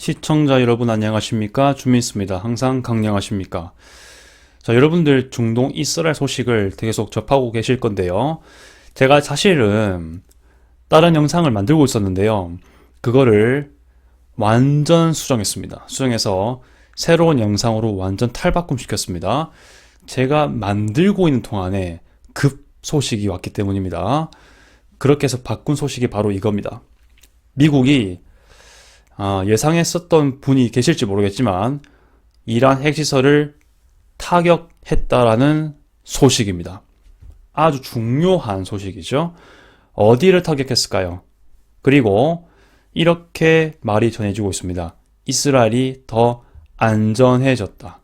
시청자 여러분 안녕하십니까? 주민수입니다. 항상 강령하십니까? 자, 여러분들 중동 이스라엘 소식을 계속 접하고 계실 건데요. 제가 사실은 다른 영상을 만들고 있었는데요. 그거를 완전 수정했습니다. 수정해서 새로운 영상으로 완전 탈바꿈 시켰습니다. 제가 만들고 있는 동안에 급 소식이 왔기 때문입니다. 그렇게 해서 바꾼 소식이 바로 이겁니다. 미국이 예상했었던 분이 계실지 모르겠지만 이란 핵시설을 타격했다라는 소식입니다. 아주 중요한 소식이죠. 어디를 타격했을까요? 그리고 이렇게 말이 전해지고 있습니다. 이스라엘이 더 안전해졌다.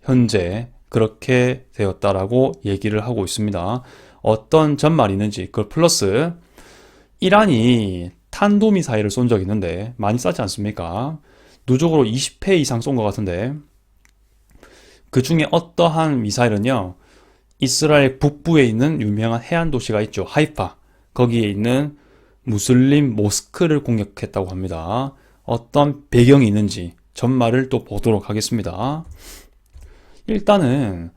현재 그렇게 되었다라고 얘기를 하고 있습니다. 어떤 전말이 있는지, 그걸 플러스 이란이 탄도미사일을 쏜 적이 있는데 많이 쐈지 않습니까? 누적으로 20회 이상 쏜 것 같은데 그 중에 어떠한 미사일은요, 이스라엘 북부에 있는 유명한 해안 도시가 있죠. 하이파. 거기에 있는 무슬림 모스크를 공격했다고 합니다. 어떤 배경이 있는지 전말을 또 보도록 하겠습니다. 일단은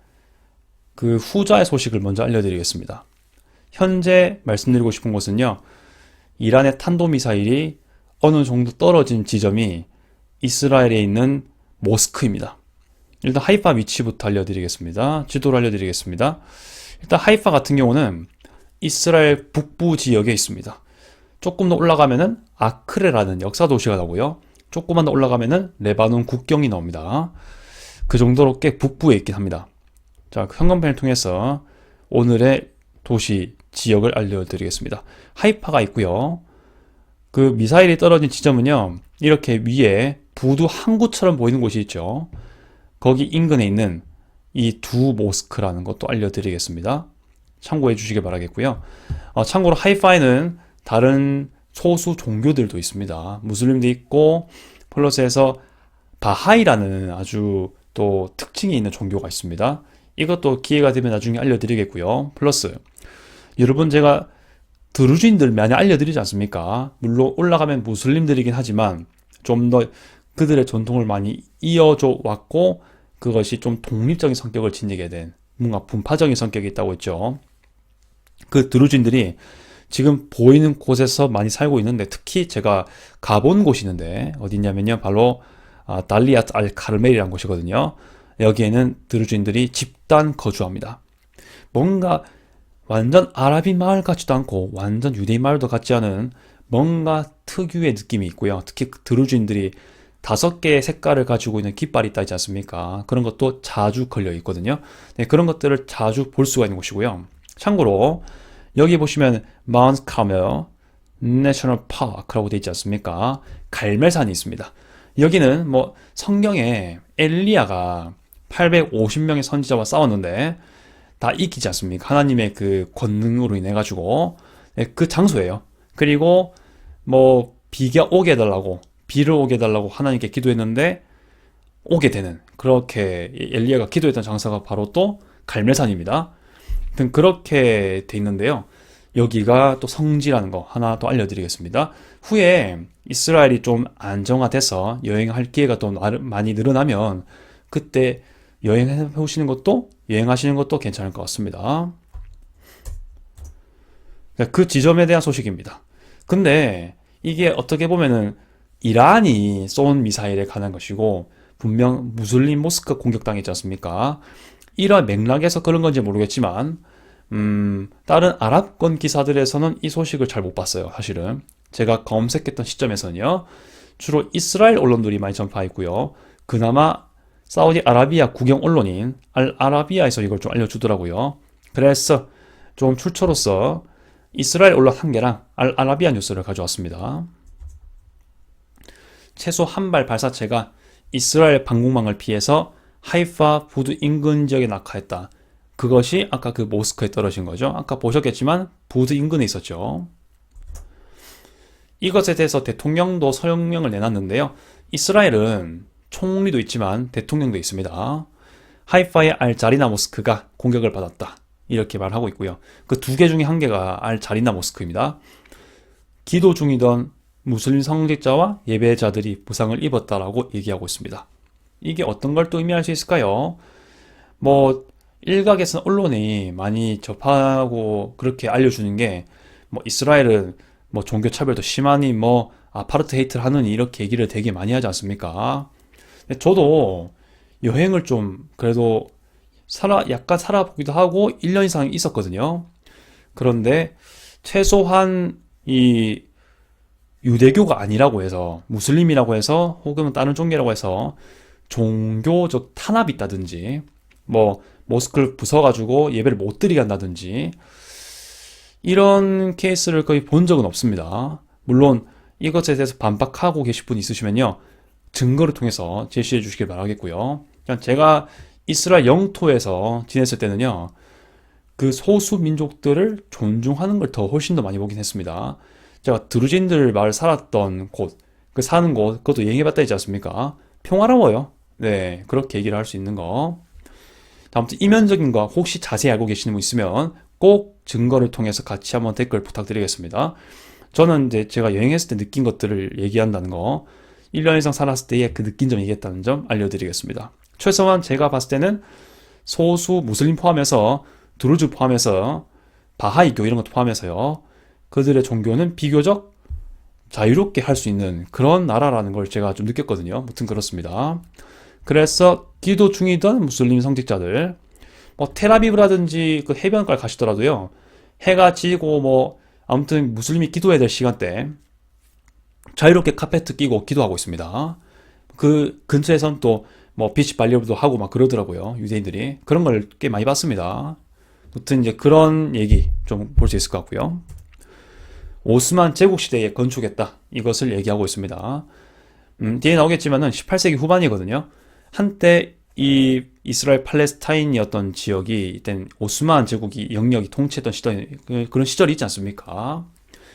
그 후자의 소식을 먼저 알려드리겠습니다. 현재 말씀드리고 싶은 것은요, 이란의 탄도미사일이 어느 정도 떨어진 지점이 이스라엘에 있는 모스크입니다. 일단 하이파 위치부터 알려드리겠습니다. 지도를 알려드리겠습니다. 일단 하이파 같은 경우는 이스라엘 북부 지역에 있습니다. 조금 더 올라가면은 아크레라는 역사 도시가 나오고요. 조금만 더 올라가면은 레바논 국경이 나옵니다. 그 정도로 꽤 북부에 있긴 합니다. 자, 그 형광펜을 통해서 오늘의 도시 지역을 알려드리겠습니다. 하이파가 있고요. 그 미사일이 떨어진 지점은요, 이렇게 위에 부두 항구처럼 보이는 곳이 있죠. 거기 인근에 있는 이 두 모스크라는 것도 알려드리겠습니다. 참고해 주시길 바라겠고요. 참고로 하이파에는 다른 소수 종교들도 있습니다. 무슬림도 있고 플러스해서 바하이라는 아주 또 특징이 있는 종교가 있습니다. 이것도 기회가 되면 나중에 알려드리겠고요. 플러스 여러분, 제가 드루즈인들 많이 알려드리지 않습니까? 물론 올라가면 무슬림들이긴 하지만 좀 더 그들의 전통을 많이 이어줘 왔고 그것이 좀 독립적인 성격을 지니게 된 뭔가 분파적인 성격이 있다고 했죠. 그 드루즈인들이 지금 보이는 곳에서 많이 살고 있는데, 특히 제가 가본 곳이 있는데 어디냐면요, 바로 달리아트 알 카르멜이라는 곳이거든요. 여기에는 드루즈인들이 집단 거주합니다. 뭔가 완전 아랍인 마을 같지도 않고 완전 유대인 마을도 같지 않은 뭔가 특유의 느낌이 있고요. 특히 드루즈인들이 5개의 색깔을 가지고 있는 깃발이 있다 있지 않습니까? 그런 것도 자주 걸려 있거든요. 네, 그런 것들을 자주 볼 수가 있는 곳이고요. 참고로 여기 보시면 마운트 카멜 내셔널 파크라고 되어 있지 않습니까? 갈멜산이 있습니다. 여기는 뭐 성경에 엘리야가 850명의 선지자와 싸웠는데 다 이기지 않습니까? 하나님의 그 권능으로 인해 가지고 그 장소예요. 그리고 뭐 비가 오게 해달라고, 비를 오게 해달라고 하나님께 기도했는데 오게 되는, 그렇게 엘리야가 기도했던 장소가 바로 또 갈멜산입니다. 아무튼 그렇게 돼 있는데요. 여기가 또 성지라는 거 하나 더 알려드리겠습니다. 후에 이스라엘이 좀 안정화돼서 여행할 기회가 또 많이 늘어나면 그때 여행해 보시는 것도, 여행하시는 것도 괜찮을 것 같습니다. 그 지점에 대한 소식입니다. 근데 이게 어떻게 보면은 이란이 쏜 미사일에 관한 것이고 분명 무슬림 모스크 공격당했지 않습니까? 이런 맥락에서 그런 건지 모르겠지만 다른 아랍권 기사들에서는 이 소식을 잘 못 봤어요. 사실은 제가 검색했던 시점에서는요, 주로 이스라엘 언론들이 많이 전파했고요. 그나마 사우디아라비아 국영 언론인 알 아라비아에서 이걸 좀 알려주더라고요. 그래서 좀 출처로서 이스라엘 언론 한 개랑 알 아라비아 뉴스를 가져왔습니다. 최소 한 발 발사체가 이스라엘 방공망을 피해서 하이파 부두 인근 지역에 낙하했다. 그것이 아까 그 모스크에 떨어진 거죠. 아까 보셨겠지만 부두 인근에 있었죠. 이것에 대해서 대통령도 서명을 내놨는데요. 이스라엘은 총리도 있지만 대통령도 있습니다. 하이파의 알 자리나 모스크가 공격을 받았다, 이렇게 말하고 있고요. 그 두 개 중에 한 개가 알 자리나 모스크입니다. 기도 중이던 무슬림 성직자와 예배자들이 부상을 입었다라고 얘기하고 있습니다. 이게 어떤 걸 또 의미할 수 있을까요? 뭐 일각에서는 언론이 많이 접하고 그렇게 알려주는 게 뭐 이스라엘은 뭐 종교 차별도 심하니 뭐 아파르트헤이트를 하느니 이렇게 얘기를 되게 많이 하지 않습니까? 근데 저도 여행을 좀 그래도 약간 살아보기도 하고 1년 이상 있었거든요. 그런데 최소한 이 유대교가 아니라고 해서 무슬림이라고 해서 혹은 다른 종교라고 해서 종교적 탄압이 있다든지 뭐 모스크를 부숴가지고 예배를 못 드리게 한다든지 이런 케이스를 거의 본 적은 없습니다. 물론 이것에 대해서 반박하고 계실 분 있으시면요, 증거를 통해서 제시해 주시길 바라겠고요. 그냥 제가 이스라엘 영토에서 지냈을 때는요, 그 소수 민족들을 존중하는 걸 더 훨씬 더 많이 보긴 했습니다. 제가 드루진들 마을 살았던 곳, 그 사는 곳, 그것도 여행해봤다 했지 않습니까? 평화로워요. 네, 그렇게 얘기를 할 수 있는 거. 아무튼 이면적인 거 혹시 자세히 알고 계시는 분 있으면 꼭 증거를 통해서 같이 한번 댓글 부탁드리겠습니다. 저는 이제 제가 여행했을 때 느낀 것들을 얘기한다는 거, 1년 이상 살았을 때의 그 느낀 점 얘기했다는 점 알려드리겠습니다. 최소한 제가 봤을 때는 소수 무슬림 포함해서 드루즈 포함해서 바하이교 이런 것도 포함해서요, 그들의 종교는 비교적 자유롭게 할 수 있는 그런 나라라는 걸 제가 좀 느꼈거든요. 아무튼 그렇습니다. 그래서 기도 중이던 무슬림 성직자들, 뭐 텔아비브라든지 그 해변가를 가시더라도요, 해가 지고 뭐 아무튼 무슬림이 기도해야 될 시간대 자유롭게 카페트 끼고 기도하고 있습니다. 그 근처에선 또 뭐 비치 발리도 하고 막 그러더라고요. 유대인들이 그런 걸 꽤 많이 봤습니다. 아무튼 이제 그런 얘기 좀 볼 수 있을 것 같고요. 오스만 제국 시대에 건축했다, 이것을 얘기하고 있습니다. 뒤에 나오겠지만은 18세기 후반이거든요. 한때 이 이스라엘 팔레스타인이었던 지역이 이땐 오스만 제국이 영역이 통치했던 시절, 그런 시절이 있지 않습니까?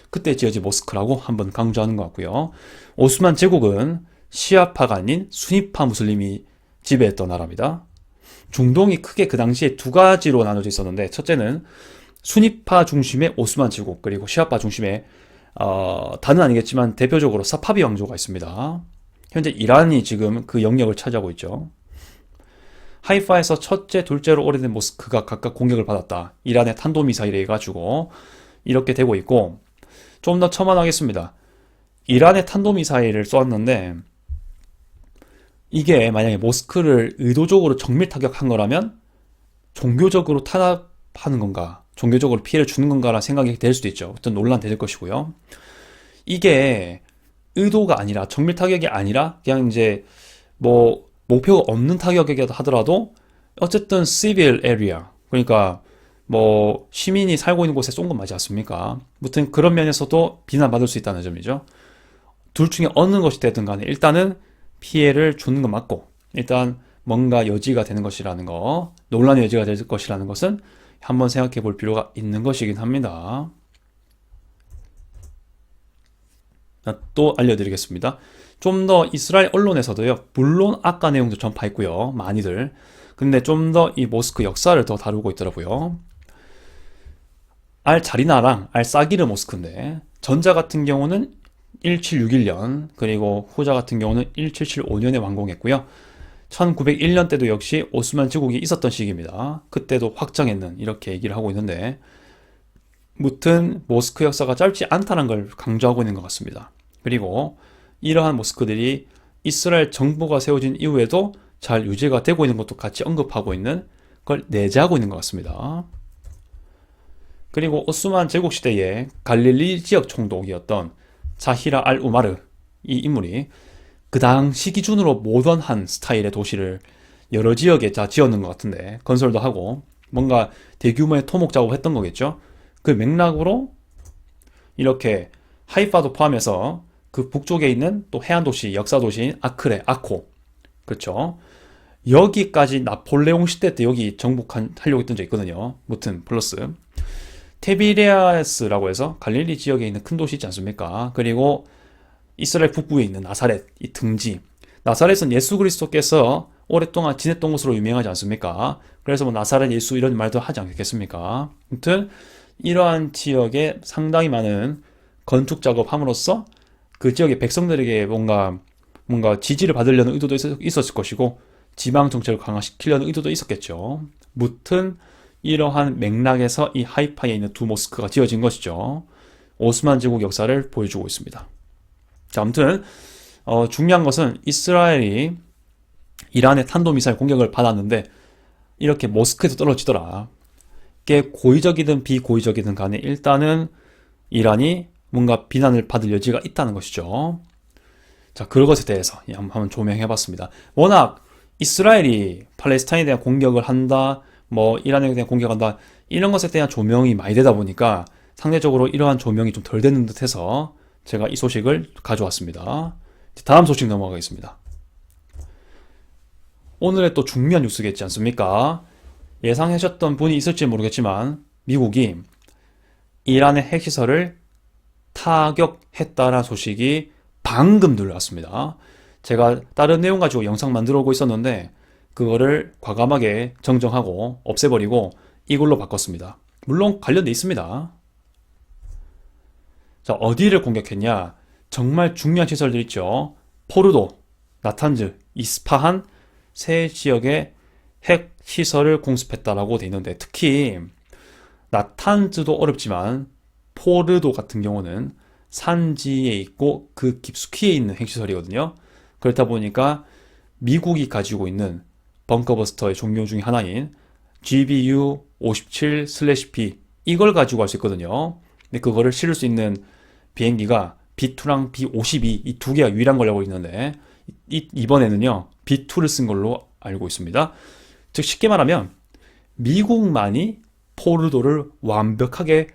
그때 지어진 모스크라고 한번 강조하는 것 같고요. 오스만 제국은 시아파가 아닌 수니파 무슬림이 지배했던 나라입니다. 중동이 크게 그 당시에 두 가지로 나눠져 있었는데, 첫째는 수니파 중심의 오스만 제국, 그리고 시아파 중심의 다는 아니겠지만 대표적으로 사파비 왕조가 있습니다. 현재 이란이 지금 그 영역을 차지하고 있죠. 하이파에서 첫째, 둘째로 오래된 모스크가 각각 공격을 받았다, 이란의 탄도미사일에 해가지고 이렇게 되고 있고, 좀 더 첨언하겠습니다. 이란의 탄도미사일을 쏘았는데 이게 만약에 모스크를 의도적으로 정밀 타격한 거라면 종교적으로 탄압하는 건가, 종교적으로 피해를 주는 건가라는 생각이 될 수도 있죠. 어떤 논란될 것이고요. 이게 의도가 아니라, 정밀 타격이 아니라 그냥 이제 뭐 목표가 없는 타격이라도 하더라도 어쨌든 civil area, 그러니까 뭐 시민이 살고 있는 곳에 쏜 건 맞지 않습니까? 아무튼 그런 면에서도 비난받을 수 있다는 점이죠. 둘 중에 어느 것이 되든 간에 일단은 피해를 주는 건 맞고, 일단 뭔가 여지가 되는 것이라는 거, 논란의 여지가 될 것이라는 것은 한번 생각해 볼 필요가 있는 것이긴 합니다. 또 알려드리겠습니다. 좀 더 이스라엘 언론에서도요, 물론 아까 내용도 전파했고요, 많이들. 근데 좀 더 이 모스크 역사를 더 다루고 있더라고요. 알 자리나랑 알 사기르 모스크인데, 전자 같은 경우는 1761년, 그리고 후자 같은 경우는 1775년에 완공했고요. 1901년 때도 역시 오스만 제국이 있었던 시기입니다. 그때도 확장했는, 이렇게 얘기를 하고 있는데, 무튼 모스크 역사가 짧지 않다는 걸 강조하고 있는 것 같습니다. 그리고 이러한 모스크들이 이스라엘 정부가 세워진 이후에도 잘 유지가 되고 있는 것도 같이 언급하고 있는 걸 내재하고 있는 것 같습니다. 그리고 오스만 제국 시대의 갈릴리 지역 총독이었던 자히라 알 우마르, 이 인물이 그 당시 기준으로 모던한 스타일의 도시를 여러 지역에 다 지었는 것 같은데, 건설도 하고 뭔가 대규모의 토목 작업을 했던 거겠죠. 그 맥락으로 이렇게 하이파도 포함해서 그 북쪽에 있는 또 해안 도시, 역사 도시인 아크레, 아코, 그렇죠. 여기까지 나폴레옹 시대 때 여기 정복하려고 했던 적 있거든요. 무튼 플러스 테비레아스라고 해서 갈릴리 지역에 있는 큰 도시 있지 않습니까? 그리고 이스라엘 북부에 있는 나사렛, 이 등지. 나사렛은 예수 그리스도께서 오랫동안 지냈던 곳으로 유명하지 않습니까? 그래서 뭐 나사렛 예수 이런 말도 하지 않겠습니까? 아무튼 이러한 지역에 상당히 많은 건축 작업함으로써 그 지역의 백성들에게 뭔가 지지를 받으려는 의도도 있었을 것이고 지방 정책을 강화시키려는 의도도 있었겠죠. 무튼 이러한 맥락에서 이 하이파에 있는 두 모스크가 지어진 것이죠. 오스만 제국 역사를 보여주고 있습니다. 자, 아무튼 중요한 것은 이스라엘이 이란의 탄도미사일 공격을 받았는데 이렇게 모스크에서 떨어지더라. 꽤 고의적이든 비고의적이든 간에 일단은 이란이 뭔가 비난을 받을 여지가 있다는 것이죠. 자, 그것에 대해서 한번 조명해봤습니다. 워낙 이스라엘이 팔레스타인에 대한 공격을 한다, 뭐 이란에 대한 공격한다, 이런 것에 대한 조명이 많이 되다 보니까 상대적으로 이러한 조명이 좀 덜 되는 듯해서 제가 이 소식을 가져왔습니다. 다음 소식 넘어가겠습니다. 오늘의 또 중요한 뉴스겠지 않습니까? 예상하셨던 분이 있을지 모르겠지만 미국이 이란의 핵시설을 타격했다라는 소식이 방금 들려왔습니다. 제가 다른 내용 가지고 영상 만들어 오고 있었는데 그거를 과감하게 정정하고 없애버리고 이걸로 바꿨습니다. 물론 관련돼 있습니다. 자, 어디를 공격했냐? 정말 중요한 시설들 있죠. 포르도, 나탄즈, 이스파한 세 지역의 핵 시설을 공습했다라고 돼 있는데 특히 나탄즈도 어렵지만 포르도 같은 경우는 산지에 있고 그 깊숙이에 있는 핵시설이거든요. 그렇다 보니까 미국이 가지고 있는 벙커버스터의 종류 중에 하나인 GBU-57/P 이걸 가지고 갈 수 있거든요. 근데 그거를 실을 수 있는 비행기가 B2랑 B-52 이 두 개가 유일한 걸로 알고 있는데 이번에는요 B2를 쓴 걸로 알고 있습니다. 즉 쉽게 말하면 미국만이 포르도를 완벽하게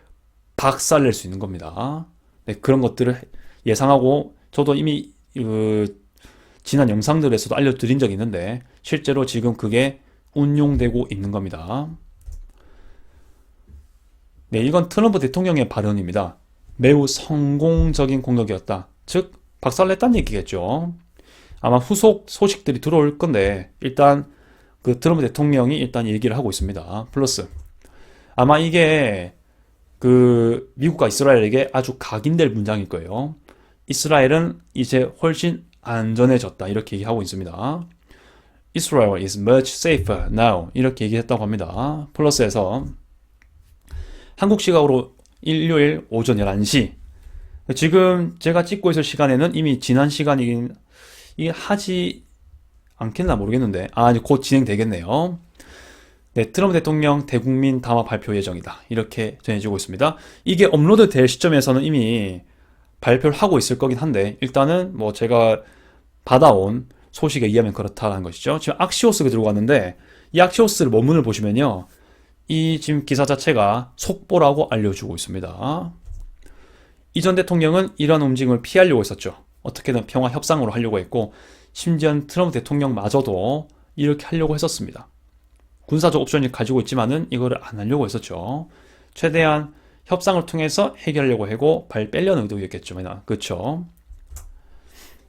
박살낼 수 있는 겁니다. 네, 그런 것들을 예상하고 저도 이미 지난 영상들에서도 알려드린 적이 있는데 실제로 지금 그게 운용되고 있는 겁니다. 네, 이건 트럼프 대통령의 발언입니다. 매우 성공적인 공격이었다. 즉 박살냈다는 얘기겠죠. 아마 후속 소식들이 들어올 건데 일단 그 트럼프 대통령이 일단 얘기를 하고 있습니다. 플러스 아마 이게 그 미국과 이스라엘에게 아주 각인될 문장일 거예요. 이스라엘은 이제 훨씬 안전해졌다 이렇게 얘기하고 있습니다. Israel is much safer now 이렇게 얘기했다고 합니다. 플러스에서 한국 시각으로 일요일 오전 11시 지금 제가 찍고 있을 시간에는 이미 지난 시간이긴 이게 하지 않겠나 모르겠는데 이제 곧 진행되겠네요. 네, 트럼프 대통령 대국민 담화 발표 예정이다 이렇게 전해지고 있습니다. 이게 업로드 될 시점에서는 이미 발표를 하고 있을 거긴 한데 일단은 뭐 제가 받아온 소식에 의하면 그렇다는 것이죠. 지금 악시오스가 들고 왔는데 이 악시오스를 원문을 보시면요 이 지금 기사 자체가 속보라고 알려주고 있습니다. 이전 대통령은 이런 움직임을 피하려고 했었죠. 어떻게든 평화 협상으로 하려고 했고 심지어 트럼프 대통령마저도 이렇게 하려고 했었습니다. 군사적 옵션을 가지고 있지만은 이거를 안 하려고 했었죠. 최대한 협상을 통해서 해결하려고 하고 발 빼려는 의도였겠죠. 그렇죠.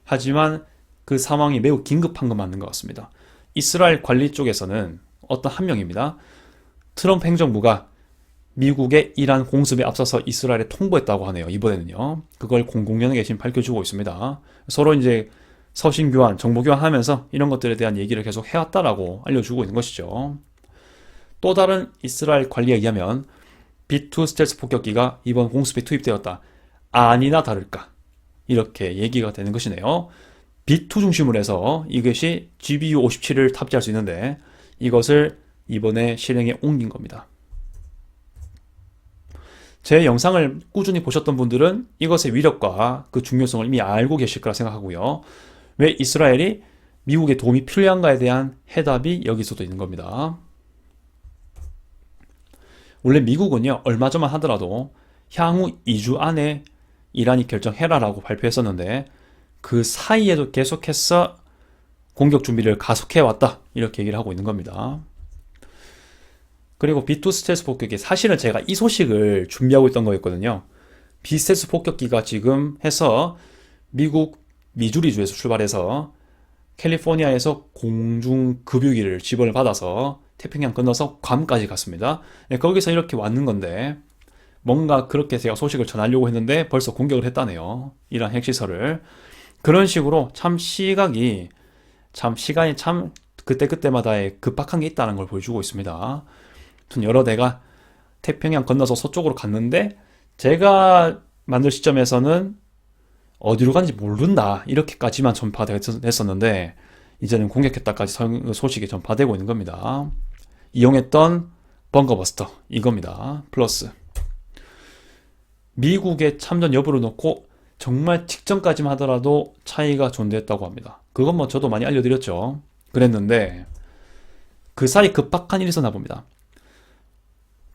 하지만 그 상황이 매우 긴급한 건 맞는 것 같습니다. 이스라엘 관리 쪽에서는 어떤 한 명입니다. 트럼프 행정부가 미국의 이란 공습에 앞서서 이스라엘에 통보했다고 하네요. 이번에는요. 그걸 공공연하게 지금 밝혀주고 있습니다. 서로 이제 서신 교환, 정보 교환하면서 이런 것들에 대한 얘기를 계속 해왔다라고 알려주고 있는 것이죠. 또 다른 이스라엘 관리에 의하면 B2 스텔스 폭격기가 이번 공습에 투입되었다. 아니나 다를까 이렇게 얘기가 되는 것이네요. B2 중심으로 해서 이것이 GBU-57을 탑재할 수 있는데 이것을 이번에 실행에 옮긴 겁니다. 제 영상을 꾸준히 보셨던 분들은 이것의 위력과 그 중요성을 이미 알고 계실 거라 생각하고요. 왜 이스라엘이 미국의 도움이 필요한가에 대한 해답이 여기서도 있는 겁니다. 원래 미국은요, 얼마 전만 하더라도 향후 2주 안에 이란이 결정해라라고 발표했었는데 그 사이에도 계속해서 공격 준비를 가속해왔다 이렇게 얘기를 하고 있는 겁니다. 그리고 B2 스텔스 폭격기 사실은 제가 이 소식을 준비하고 있던 거였거든요. B 스텔스 폭격기가 지금 해서 미국 미주리주에서 출발해서 캘리포니아에서 공중급유기를 지원을 받아서 태평양 건너서 괌까지 갔습니다. 네, 거기서 이렇게 왔는 건데 뭔가 그렇게 제가 소식을 전하려고 했는데 벌써 공격을 했다네요. 이란 핵시설을. 그런 식으로 시간이 참 그때그때마다의 급박한 게 있다는 걸 보여주고 있습니다. 아무튼 여러 대가 태평양 건너서 서쪽으로 갔는데 제가 만들 시점에서는 어디로 간지 모른다 이렇게까지만 전파됐었는데 이제는 공격했다까지 소식이 전파되고 있는 겁니다. 이용했던 벙커버스터 이겁니다. 플러스 미국의 참전 여부를 놓고 정말 직전까지만 하더라도 차이가 존재했다고 합니다. 그건 뭐 저도 많이 알려드렸죠. 그랬는데 그 사이 급박한 일이 있었나 봅니다.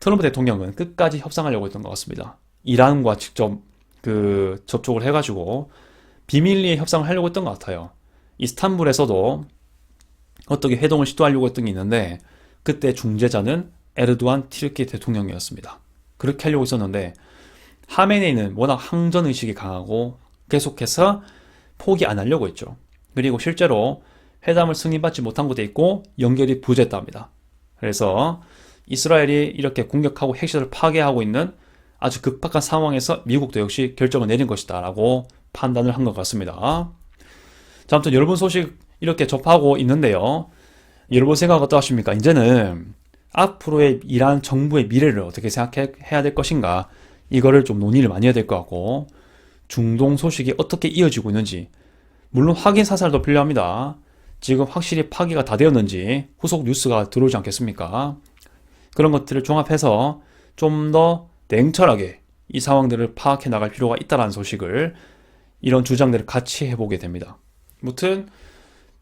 트럼프 대통령은 끝까지 협상하려고 했던 것 같습니다. 이란과 직접 접촉을 해가지고 비밀리에 협상을 하려고 했던 것 같아요. 이스탄불에서도 어떻게 회동을 시도하려고 했던 게 있는데 그때 중재자는 에르도안 티르키 대통령이었습니다. 그렇게 하려고 했었는데 하메네이는 워낙 항전의식이 강하고 계속해서 포기 안 하려고 했죠. 그리고 실제로 회담을 승인받지 못한 곳에 있고 연결이 부재했다 합니다. 그래서 이스라엘이 이렇게 공격하고 핵시설을 파괴하고 있는 아주 급박한 상황에서 미국도 역시 결정을 내린 것이다 라고 판단을 한 것 같습니다. 자, 아무튼 여러분 소식 이렇게 접하고 있는데요. 여러분 생각 어떠하십니까? 이제는 앞으로의 이란 정부의 미래를 어떻게 생각해야 될 것인가, 이거를 좀 논의를 많이 해야 될 것 같고, 중동 소식이 어떻게 이어지고 있는지, 물론 확인 사살도 필요합니다. 지금 확실히 파기가 다 되었는지 후속 뉴스가 들어오지 않겠습니까? 그런 것들을 종합해서 좀 더 냉철하게 이 상황들을 파악해 나갈 필요가 있다는 소식을, 이런 주장들을 같이 해보게 됩니다. 무튼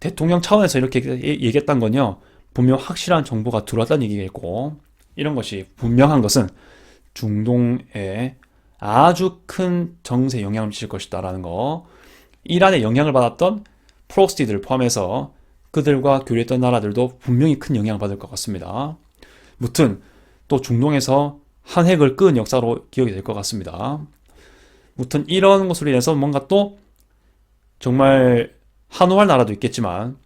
대통령 차원에서 이렇게 얘기했던 건요, 분명 확실한 정보가 들어왔다는 얘기겠고, 이런 것이 분명한 것은 중동에 아주 큰 정세에 영향을 미칠 것이다 라는 거, 이란에 영향을 받았던 프록시들을 포함해서 그들과 교류했던 나라들도 분명히 큰 영향을 받을 것 같습니다. 무튼 또 중동에서 한 획을 끄은 역사로 기억이 될 것 같습니다. 무튼 이런 것으로 인해서 뭔가 또 정말 한호할 나라도 있겠지만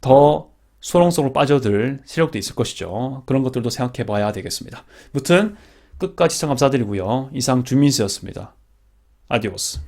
더 소롱 속으로 빠져들 세력도 있을 것이죠. 그런 것들도 생각해 봐야 되겠습니다. 무튼 끝까지 시청 감사드리고요. 이상 주민수였습니다. 아디오스.